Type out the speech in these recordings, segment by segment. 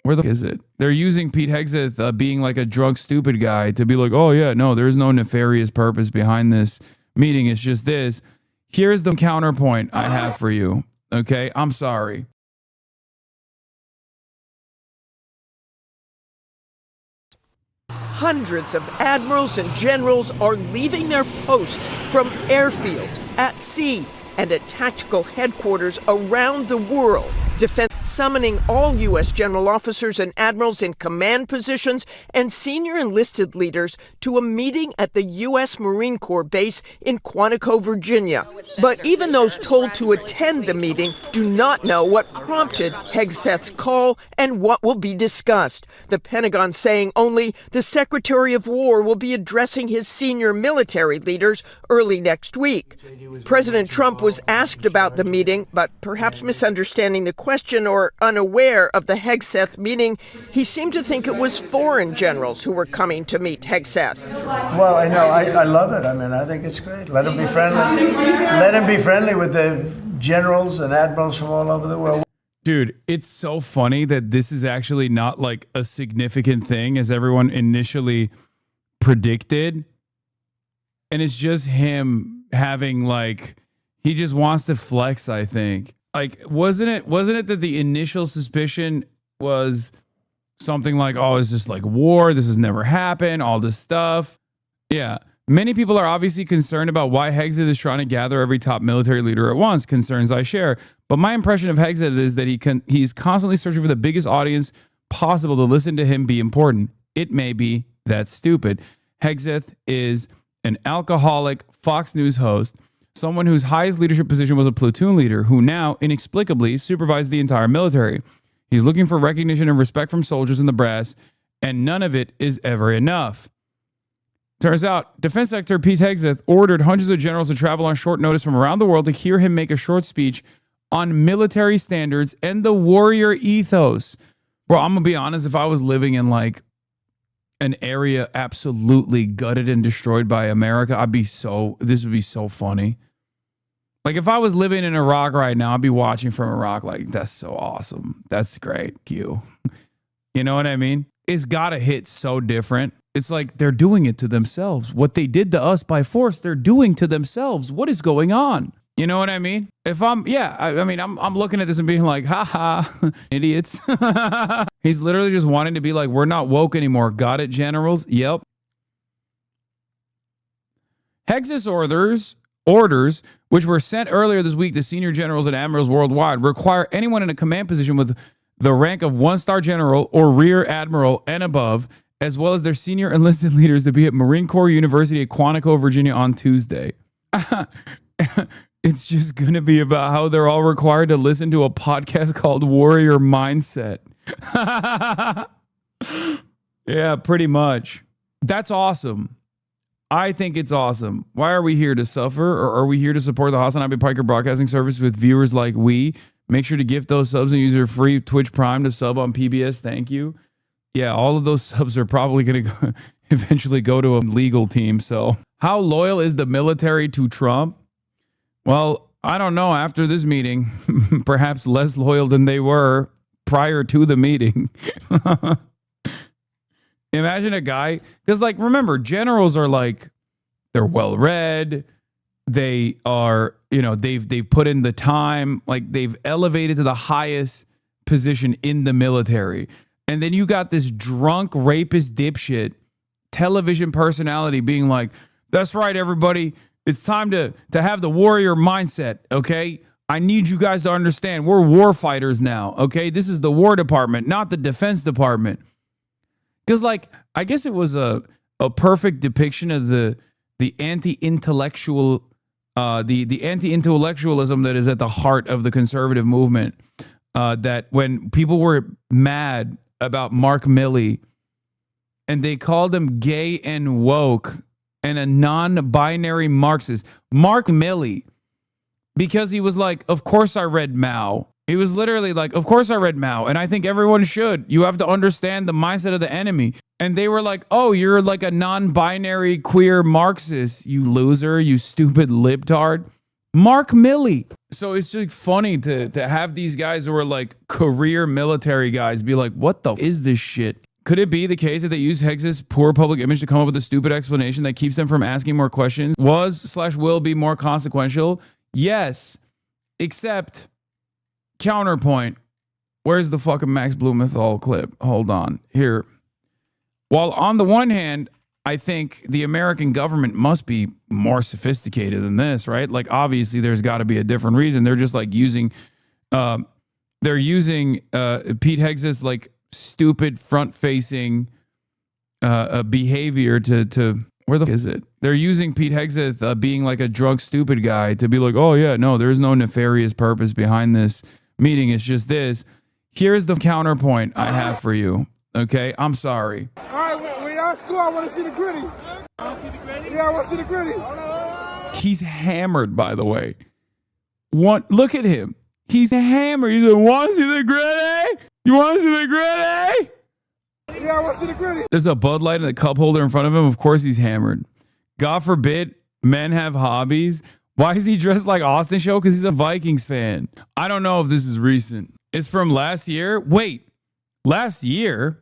Where the is it? They're using Pete Hegseth being like a drunk, stupid guy to be like, oh, yeah, no, there's no nefarious purpose behind this meeting. It's just this. Here's the counterpoint I have for you. Okay, I'm sorry. Hundreds of admirals and generals are leaving their posts from airfields, at sea, and at tactical headquarters around the world, summoning all U.S. general officers and admirals in command positions and senior enlisted leaders to a meeting at the U.S. Marine Corps base in Quantico, Virginia. But even those told to attend the meeting do not know what prompted Hegseth's call and what will be discussed. The Pentagon saying only the Secretary of War will be addressing his senior military leaders early next week. President Trump was asked about the meeting, but perhaps misunderstanding the question or unaware of the Hegseth meeting, he seemed to think it was foreign generals who were coming to meet Hegseth. Well, I know. I love it. I mean, I think it's great. Let him be friendly. Let him be friendly with the generals and admirals from all over the world. Dude, it's so funny that this is actually not like a significant thing as everyone initially predicted. And it's just him having like, he just wants to flex, I think. Like, wasn't it that the initial suspicion was something like, oh, it's just like war, this has never happened, all this stuff. Yeah. Many people are obviously concerned about why Hegseth is trying to gather every top military leader at once, concerns I share. But my impression of Hegseth is that he's constantly searching for the biggest audience possible to listen to him be important. It may be that stupid. Hegseth is an alcoholic Fox News host, someone whose highest leadership position was a platoon leader, who now inexplicably supervised the entire military. He's looking for recognition and respect from soldiers in the brass, and none of it is ever enough. Turns out, Defense Secretary Pete Hegseth ordered hundreds of generals to travel on short notice from around the world to hear him make a short speech on military standards and the warrior ethos. Bro, I'm going to be honest, if I was living in like an area absolutely gutted and destroyed by America, this would be so funny. Like if I was living in Iraq right now, I'd be watching from Iraq like, that's so awesome. That's great. Q. You know what I mean? It's got to hit so different. It's like they're doing it to themselves. What they did to us by force, they're doing to themselves. What is going on? You know what I mean? If I'm looking at this and being like, haha, idiots. He's literally just wanting to be like, we're not woke anymore. Got it, generals? Yep. Hegseth's orders, which were sent earlier this week to senior generals and admirals worldwide, require anyone in a command position with the rank of one-star general or rear admiral and above, as well as their senior enlisted leaders, to be at Marine Corps University at Quantico, Virginia on Tuesday. It's just going to be about how they're all required to listen to a podcast called Warrior Mindset. Yeah, pretty much. That's awesome. I think it's awesome. Why are we here to suffer, or are we here to support the Hasan Piker Broadcasting Service with viewers like we? Make sure to gift those subs and use your free Twitch Prime to sub on PBS. Thank you. Yeah, all of those subs are probably going to eventually go to a legal team. So how loyal is the military to Trump? Well, I don't know. After this meeting, perhaps less loyal than they were prior to the meeting. Imagine a guy, because like, remember, generals are like, they're well read. They are, they've put in the time, like they've elevated to the highest position in the military. And then you got this drunk rapist dipshit television personality being like, that's right, everybody. It's time to have the warrior mindset, okay? I need you guys to understand we're war fighters now, okay? This is the War Department, not the Defense Department. Because, like, I guess it was a perfect depiction of the anti-intellectual, the anti-intellectualism that is at the heart of the conservative movement. That when people were mad about Mark Milley and they called him gay and woke and a non-binary Marxist. Mark Milley, because he was like, of course I read Mao. He was literally like, of course I read Mao, and I think everyone should. You have to understand the mindset of the enemy. And they were like, oh, you're like a non-binary queer Marxist, you loser, you stupid libtard. Mark Milley. So it's just funny to have these guys who are like career military guys be like, what the is this shit? Could it be the case that they use Hegseth's poor public image to come up with a stupid explanation that keeps them from asking more questions? Was/will be more consequential? Yes. Except, counterpoint. Where's the fucking Max Blumenthal clip? Hold on. Here. While on the one hand, I think the American government must be more sophisticated than this, right? Like, obviously, there's got to be a different reason. They're just like using, Pete Hegseth's like stupid front-facing behavior to where the f- is it? They're using Pete Hegseth being like a drunk, stupid guy to be like, oh yeah, no, there's no nefarious purpose behind this meeting. It's just this. Here's the counterpoint I have for you. Okay, I'm sorry. All right, when y'all score, I want to see the gritty. Yeah, I want to see the gritty. He's hammered, by the way. Look at him. He's hammered. He's like, want to see the gritty? You want to see the gritty? Yeah, I want to see the gritty. There's a Bud Light and a cup holder in front of him. Of course he's hammered. God forbid men have hobbies. Why is he dressed like Austin Show? Because he's a Vikings fan. I don't know if this is recent. It's from last year. Wait, last year?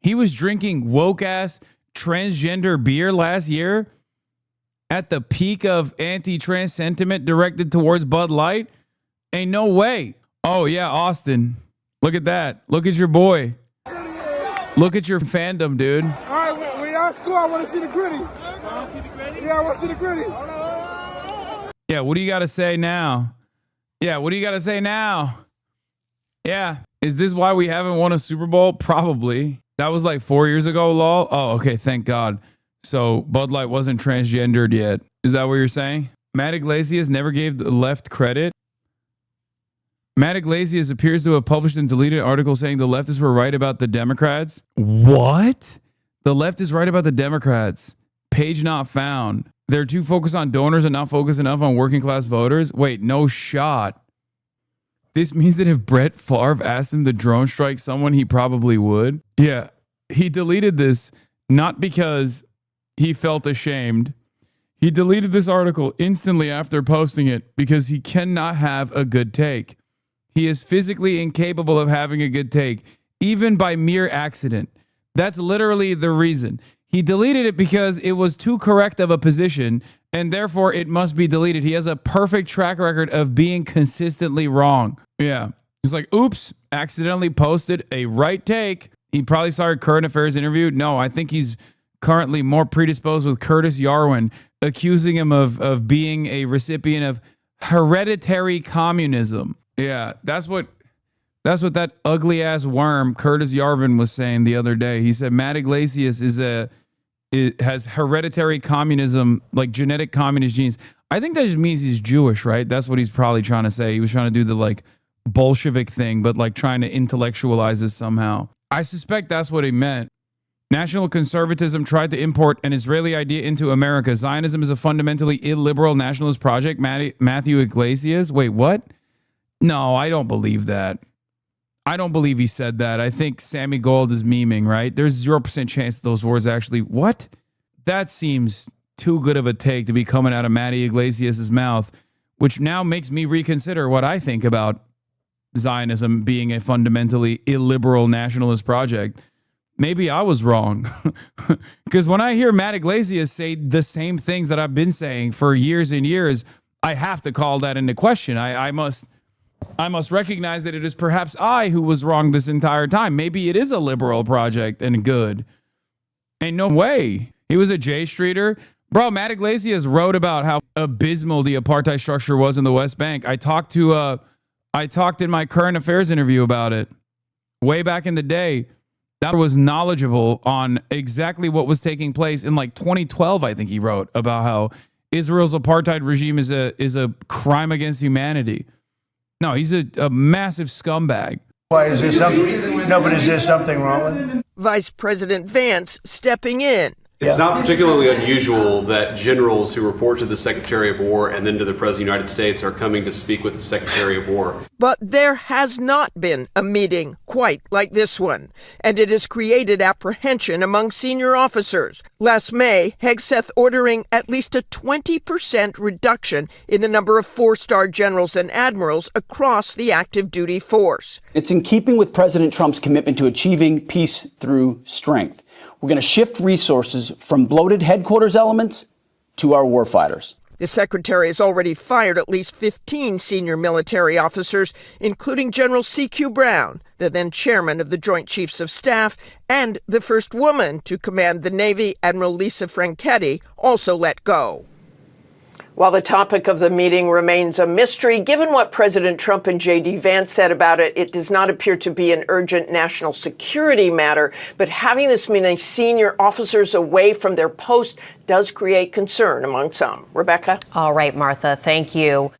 He was drinking woke-ass transgender beer last year at the peak of anti-trans sentiment directed towards Bud Light? Ain't no way. Oh, yeah, Austin. Look at that. Look at your boy. Look at your fandom, dude. All right, when y'all score, I want to see the gritty. Yeah, I want to see the gritty. Yeah, what do you got to say now? Yeah, what do you got to say now? Yeah. Is this why we haven't won a Super Bowl? Probably. That was like 4 years ago, lol. Oh, okay, thank God. So Bud Light wasn't transgendered yet. Is that what you're saying? Matt Iglesias never gave the left credit. Matt Iglesias appears to have published and deleted an article saying the leftists were right about the Democrats. What? The left is right about the Democrats. Page not found. They're too focused on donors and not focused enough on working class voters. Wait, no shot. This means that if Brett Favre asked him to drone strike someone, he probably would. Yeah, he deleted this not because he felt ashamed. He deleted this article instantly after posting it because he cannot have a good take. He is physically incapable of having a good take, even by mere accident. That's literally the reason. He deleted it because it was too correct of a position, and therefore it must be deleted. He has a perfect track record of being consistently wrong. Yeah. He's like, oops, accidentally posted a right take. He probably saw a current affairs interview. No, I think he's currently more predisposed with Curtis Yarwin, accusing him of being a recipient of hereditary communism. Yeah, that's what that ugly ass worm Curtis Yarvin was saying the other day. He said Matt Iglesias has hereditary communism, like genetic communist genes. I think that just means he's Jewish, right? That's what he's probably trying to say. He was trying to do the like Bolshevik thing, but like trying to intellectualize this somehow. I suspect that's what he meant. National conservatism tried to import an Israeli idea into America. Zionism is a fundamentally illiberal nationalist project. Matthew Iglesias. Wait, what? No, I don't believe that. I don't believe he said that. I think Sammy Gold is memeing, right? There's 0% chance those words actually... What? That seems too good of a take to be coming out of Matty Iglesias' mouth, which now makes me reconsider what I think about Zionism being a fundamentally illiberal nationalist project. Maybe I was wrong. Because when I hear Matt Iglesias say the same things that I've been saying for years and years, I have to call that into question. I must recognize that it is perhaps I who was wrong this entire time. Maybe it is a liberal project and good. Ain't no way. He was a J Streeter. Bro, Matt Iglesias wrote about how abysmal the apartheid structure was in the West Bank. I talked in my current affairs interview about it way back in the day. That was knowledgeable on exactly what was taking place in like 2012. I think he wrote about how Israel's apartheid regime is a crime against humanity. No, he's a massive scumbag. Why is there something? No, but is there something wrong with it? Vice President Vance stepping in. It's not particularly unusual that generals who report to the Secretary of War and then to the President of the United States are coming to speak with the Secretary of War. But there has not been a meeting quite like this one, and it has created apprehension among senior officers. Last May, Hegseth ordering at least a 20% reduction in the number of four-star generals and admirals across the active duty force. It's in keeping with President Trump's commitment to achieving peace through strength. We're going to shift resources from bloated headquarters elements to our warfighters. The secretary has already fired at least 15 senior military officers, including General C.Q. Brown, the then chairman of the Joint Chiefs of Staff, and the first woman to command the Navy, Admiral Lisa Franchetti, also let go. While the topic of the meeting remains a mystery, given what President Trump and J.D. Vance said about it, it does not appear to be an urgent national security matter. But having this many senior officers away from their post does create concern among some. Rebecca? All right, Martha, thank you.